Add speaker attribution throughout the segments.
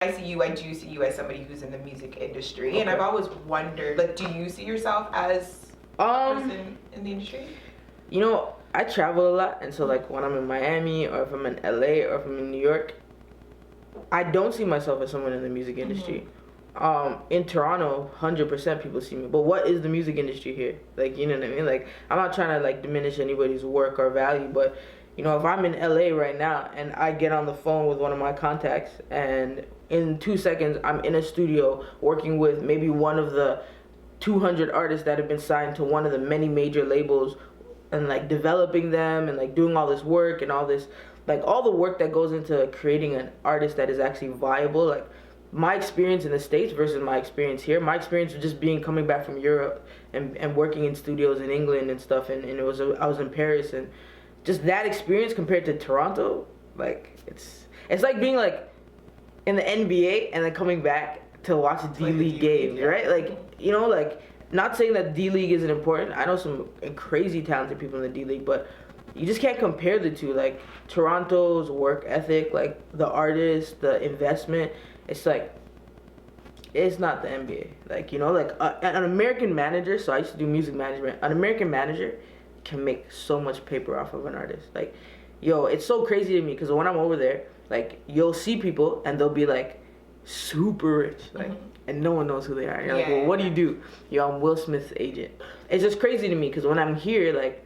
Speaker 1: I see you, I do see you as somebody who's in the music industry, and I've always wondered, like, do you see yourself as a person in the industry?
Speaker 2: You know, I travel a lot, and so like when I'm in Miami or if I'm in LA or if I'm in New York, I don't see myself as someone in the music industry. In Toronto, 100% people see me. But what is the music industry here? Like, you know what I mean? Like, I'm not trying to like diminish anybody's work or value, but you know, if I'm in LA right now and I get on the phone with one of my contacts and in 2 seconds I'm in a studio working with maybe one of the 200 artists that have been signed to one of the many major labels and like developing them and like doing all this work and all this, like all the work that goes into creating an artist that is actually viable. Like my experience in the States versus my experience here, my experience was just being coming back from Europe and working in studios in England and stuff, and it was I was in Paris, and just that experience compared to Toronto, like it's like being like in the NBA and then coming back to watch D-League games, right? Like, you know, like not saying that D-League isn't important. I know some crazy talented people in the D-League, but you just can't compare the two. Like Toronto's work ethic, like the artists, the investment, it's like it's not the NBA. Like, you know, like an American manager, so I used to do music management. An American manager can make so much paper off of an artist. Like, yo, it's so crazy to me because when I'm over there, like you'll see people and they'll be like super rich, like, and no one knows who they are. You're like, well, what do you do? Yo, I'm Will Smith's agent. It's just crazy to me because when I'm here, like,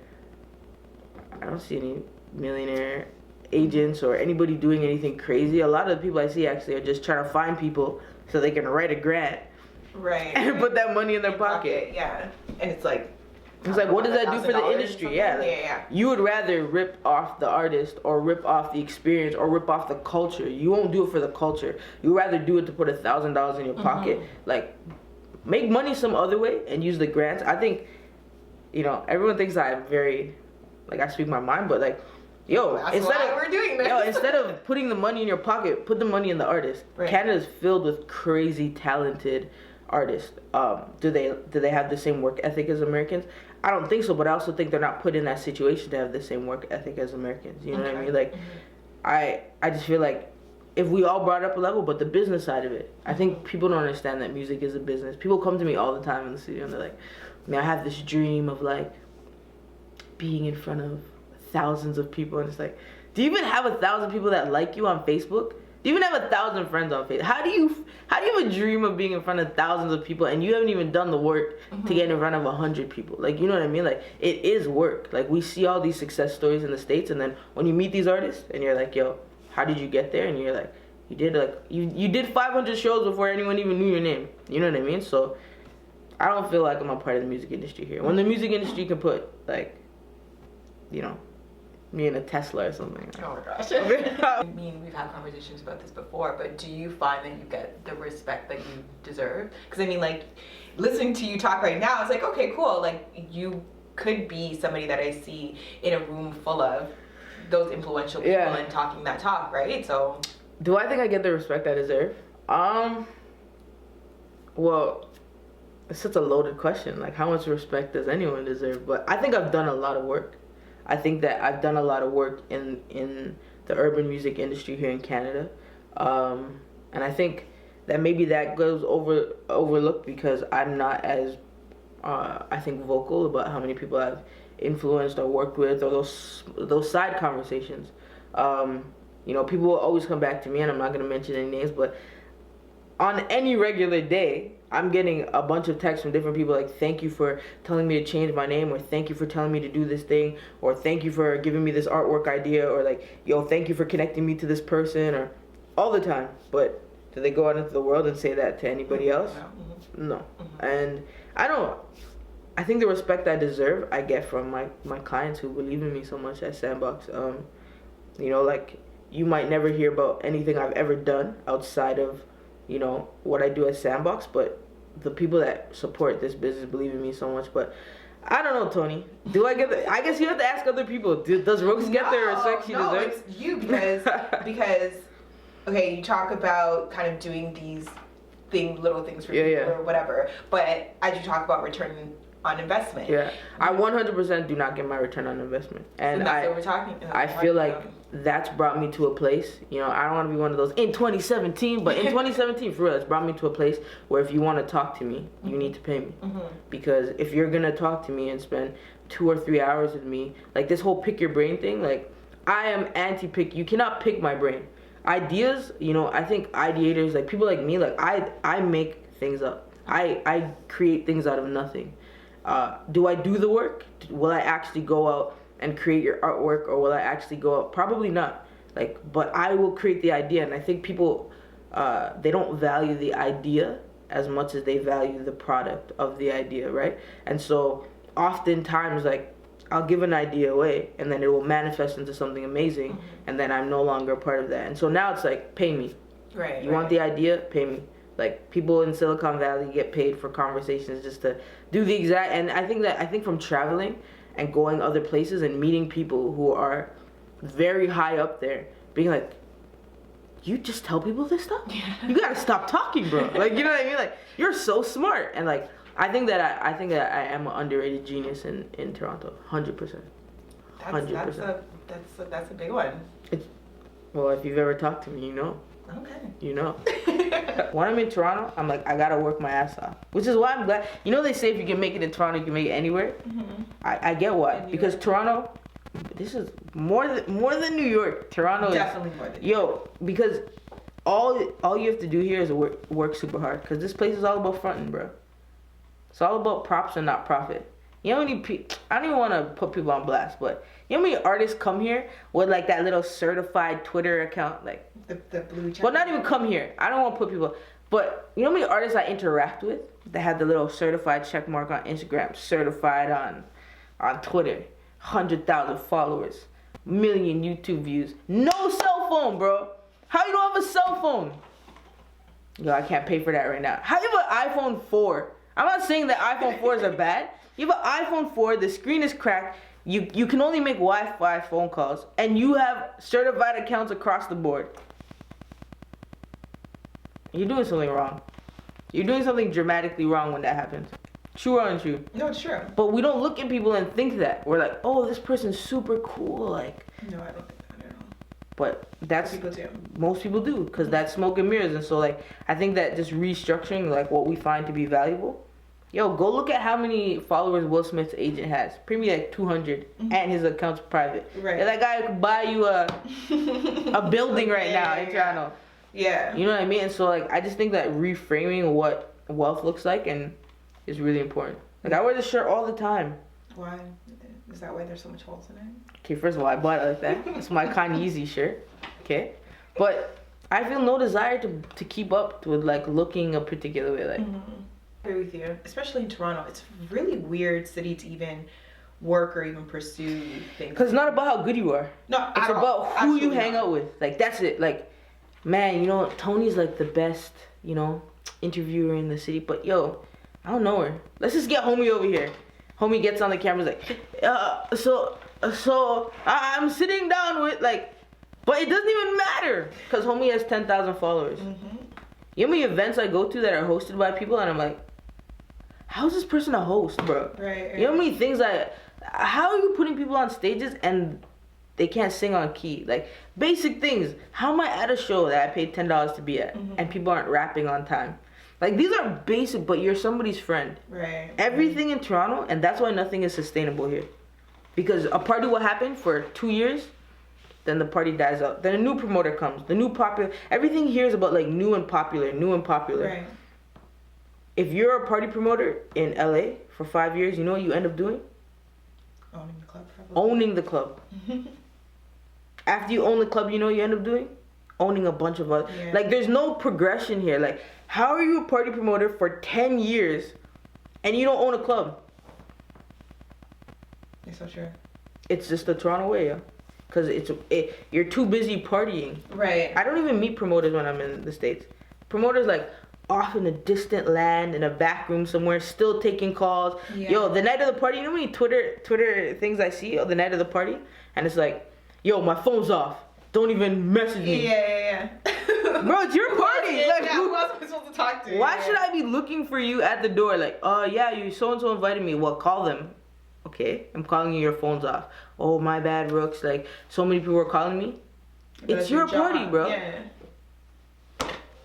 Speaker 2: I don't see any millionaire agents or anybody doing anything crazy. A lot of the people I see actually are just trying to find people so they can write a grant,
Speaker 1: right,
Speaker 2: and put that money in their pocket.
Speaker 1: Yeah, and it's like
Speaker 2: what does that do for the industry? Yeah. You would rather rip off the artist or rip off the experience or rip off the culture. You won't do it for the culture. You rather do it to put $1,000 in your pocket. Like, make money some other way and use the grants. I think, you know, everyone thinks I'm very, like, I speak my mind, but like, yo,
Speaker 1: we're doing this.
Speaker 2: Instead of putting the money in your pocket, put the money in the artist. Right. Canada's filled with crazy talented artists. Do they have the same work ethic as Americans? I don't think so, but I also think they're not put in that situation to have the same work ethic as Americans. You know what I mean? Like, I just feel like if we all brought up a level, but the business side of it, I think people don't understand that music is a business. People come to me all the time in the studio and they're like, man, I have this dream of like being in front of thousands of people, and it's like, do you even have 1,000 people that like you on Facebook? Do you even have 1,000 friends on Facebook? How do you have a dream of being in front of thousands of people and you haven't even done the work to get in front of 100 people? Like, you know what I mean? Like, it is work. Like, we see all these success stories in the States, and then when you meet these artists and you're like, yo, how did you get there? And you're like, you did 500 shows before anyone even knew your name. You know what I mean? So I don't feel like I'm a part of the music industry here. When the music industry can put, like, you know, me in a Tesla or something.
Speaker 1: Oh my gosh. I mean, we've had conversations about this before, but do you find that you get the respect that you deserve? Because I mean, like, listening to you talk right now, it's like, okay, cool. Like, you could be somebody that I see in a room full of those influential people and talking that talk, right? So,
Speaker 2: do I think I get the respect I deserve? Well, it's such a loaded question. Like, how much respect does anyone deserve? But I think I've done a lot of work. I think that I've done a lot of work in the urban music industry here in Canada, and I think that maybe that goes overlooked because I'm not as I think vocal about how many people I've influenced or worked with, or those side conversations. You know, people will always come back to me, and I'm not going to mention any names, but on any regular day, I'm getting a bunch of texts from different people like, thank you for telling me to change my name, or thank you for telling me to do this thing, or thank you for giving me this artwork idea, or like, yo, thank you for connecting me to this person, or all the time. But do they go out into the world and say that to anybody else? No. And I think the respect I deserve, I get from my clients who believe in me so much at Sandbox. You know, like, you might never hear about anything I've ever done outside of, you know, what I do at Sandbox, but the people that support this business believe in me so much. But I don't know, Toni. Do I get I guess you have to ask other people. Does Rookz get the respect she deserves?
Speaker 1: No, it's you, because okay, you talk about kind of doing these little things for people or whatever, but as you talk about returning on investment.
Speaker 2: Yeah, I 100% do not get my return on investment, and
Speaker 1: so that's what we're talking.
Speaker 2: I feel like that's brought me to a place. You know, I don't want to be one of those in 2017, but in 2017, for real, it's brought me to a place where if you want to talk to me, you need to pay me, because if you're gonna talk to me and spend 2 or 3 hours with me, like this whole pick your brain thing, like I am anti-pick. You cannot pick my brain. Ideas, you know, I think ideators, like people like me, like I make things up. I create things out of nothing. Do I do the work? Will I actually go out and create your artwork, or will I actually go out? Probably not. Like, but I will create the idea, and I think people they don't value the idea as much as they value the product of the idea, right? And so oftentimes, like, I'll give an idea away, and then it will manifest into something amazing, and then I'm no longer a part of that. And so now it's like, pay me.
Speaker 1: Right.
Speaker 2: You want the idea? Pay me. Like, people in Silicon Valley get paid for conversations just to do the exact. And I think from traveling and going other places and meeting people who are very high up there, being like, you just tell people this stuff?
Speaker 1: Yeah.
Speaker 2: You gotta stop talking, bro. Like, you know what I mean? Like, you're so smart. And like, I think that I am an underrated genius in Toronto, 100%. 100%.
Speaker 1: That's a big one.
Speaker 2: Well, if you've ever talked to me, you know.
Speaker 1: Okay.
Speaker 2: You know. When I'm in Toronto, I'm like, I gotta work my ass off. Which is why I'm glad. You know, they say if you can make it in Toronto, you can make it anywhere. I get why. Because Toronto, this is more than New York. Toronto is
Speaker 1: definitely more than New York.
Speaker 2: because all you have to do here is work super hard. Because this place is all about fronting, bro. It's all about props and not profit. You know how many I don't even want to put people on blast, but you know how many artists come here with like that little certified Twitter account, like
Speaker 1: the blue check.
Speaker 2: well, not even come here. I don't want to put people, but you know how many artists I interact with that have the little certified check mark on Instagram, certified on Twitter, 100,000 followers, million YouTube views, no cell phone, bro. How you don't have a cell phone? Yo, I can't pay for that right now. How you have an iPhone 4? I'm not saying that iPhone 4s are bad. You have an iPhone 4, the screen is cracked, you can only make Wi-Fi phone calls, and you have certified accounts across the board. You're doing something wrong. You're doing something dramatically wrong when that happens. True or untrue?
Speaker 1: No, it's true.
Speaker 2: But we don't look at people and think that. We're like, oh, this person's super cool, like.
Speaker 1: No, I don't think that at all.
Speaker 2: But that's
Speaker 1: People do.
Speaker 2: most people do, because that's smoke and mirrors. And so, like, I think that just restructuring, like, what we find to be valuable. Yo, go look at how many followers Will Smith's agent has. Probably like 200, and his account's private.
Speaker 1: Right.
Speaker 2: Yeah, that guy could buy you a building right now in Toronto.
Speaker 1: Yeah.
Speaker 2: You know what I mean? And so, like, I just think that reframing what wealth looks like and is really important. Like, I wear this shirt all the time.
Speaker 1: Why? Is that why there's so much holes in it?
Speaker 2: Okay, first of all, I bought it like that. It's my Kanye Yeezy shirt. Okay? But I feel no desire to keep up with, like, looking a particular way. Like,
Speaker 1: I agree with you. Especially in Toronto. It's a really weird city to even work or even pursue things.
Speaker 2: because it's not about how good you are.
Speaker 1: No,
Speaker 2: It's
Speaker 1: at all.
Speaker 2: about who you
Speaker 1: Absolutely
Speaker 2: hang
Speaker 1: not.
Speaker 2: out with. Like, that's it. Like, man, you know, Toni's like the best, you know, interviewer in the city. But yo, I don't know her. Let's just get homie over here. Homie gets on the camera, like, so I'm sitting down with, like, but it doesn't even matter because homie has 10,000 followers. You know how many events I go to that are hosted by people, and I'm like, how is this person a host, bro?
Speaker 1: Right.
Speaker 2: You know how many things how are you putting people on stages and they can't sing on key? Like, basic things. How am I at a show that I paid $10 to be at and people aren't rapping on time? Like, these are basic, but you're somebody's friend.
Speaker 1: Right.
Speaker 2: Everything in Toronto, and that's why nothing is sustainable here. Because a party will happen for 2 years, then the party dies out. Then a new promoter comes. The new popular. Everything here is about, like, new and popular.
Speaker 1: Right.
Speaker 2: If you're a party promoter in LA for 5 years, you know what you end up doing?
Speaker 1: Owning the club, probably.
Speaker 2: Owning the club. After you own the club, you know what you end up doing? Owning a bunch of other.
Speaker 1: Yeah.
Speaker 2: Like, there's no progression here. Like, how are you a party promoter for 10 years and you don't own a club?
Speaker 1: It's so true.
Speaker 2: It's just the Toronto way, yeah. Because you're too busy partying.
Speaker 1: Right.
Speaker 2: I don't even meet promoters when I'm in the States. Promoters, like, off in a distant land, in a back room somewhere, still taking calls.
Speaker 1: Yeah.
Speaker 2: Yo, the night of the party, you know how many Twitter things I see? Oh, the night of the party? And it's like, yo, my phone's off. Don't even message me.
Speaker 1: Yeah.
Speaker 2: Bro, it's your party.
Speaker 1: Yeah,
Speaker 2: Like,
Speaker 1: who else am I supposed to talk have to.
Speaker 2: Why should I be looking for you at the door? Like, oh yeah, you so and so invited me. Well, call them. Okay, I'm calling you. Your phone's off. Oh my bad, Rookz. Like, so many people are calling me.
Speaker 1: But
Speaker 2: It's your
Speaker 1: job.
Speaker 2: party, bro.
Speaker 1: Yeah.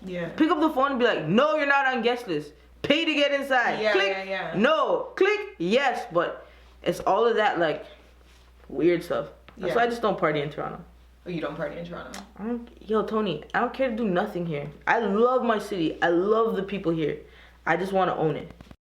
Speaker 1: Yeah.
Speaker 2: Pick up the phone and be like, no, you're not on guest list. Pay to get inside.
Speaker 1: Yeah,
Speaker 2: Click.
Speaker 1: yeah.
Speaker 2: No. Click. Yes, but it's all of that like weird stuff. That's why I just don't party in Toronto.
Speaker 1: Oh, you don't party in Toronto?
Speaker 2: Yo, Toni, I don't care to do nothing here. I love my city. I love the people here. I just want to own it.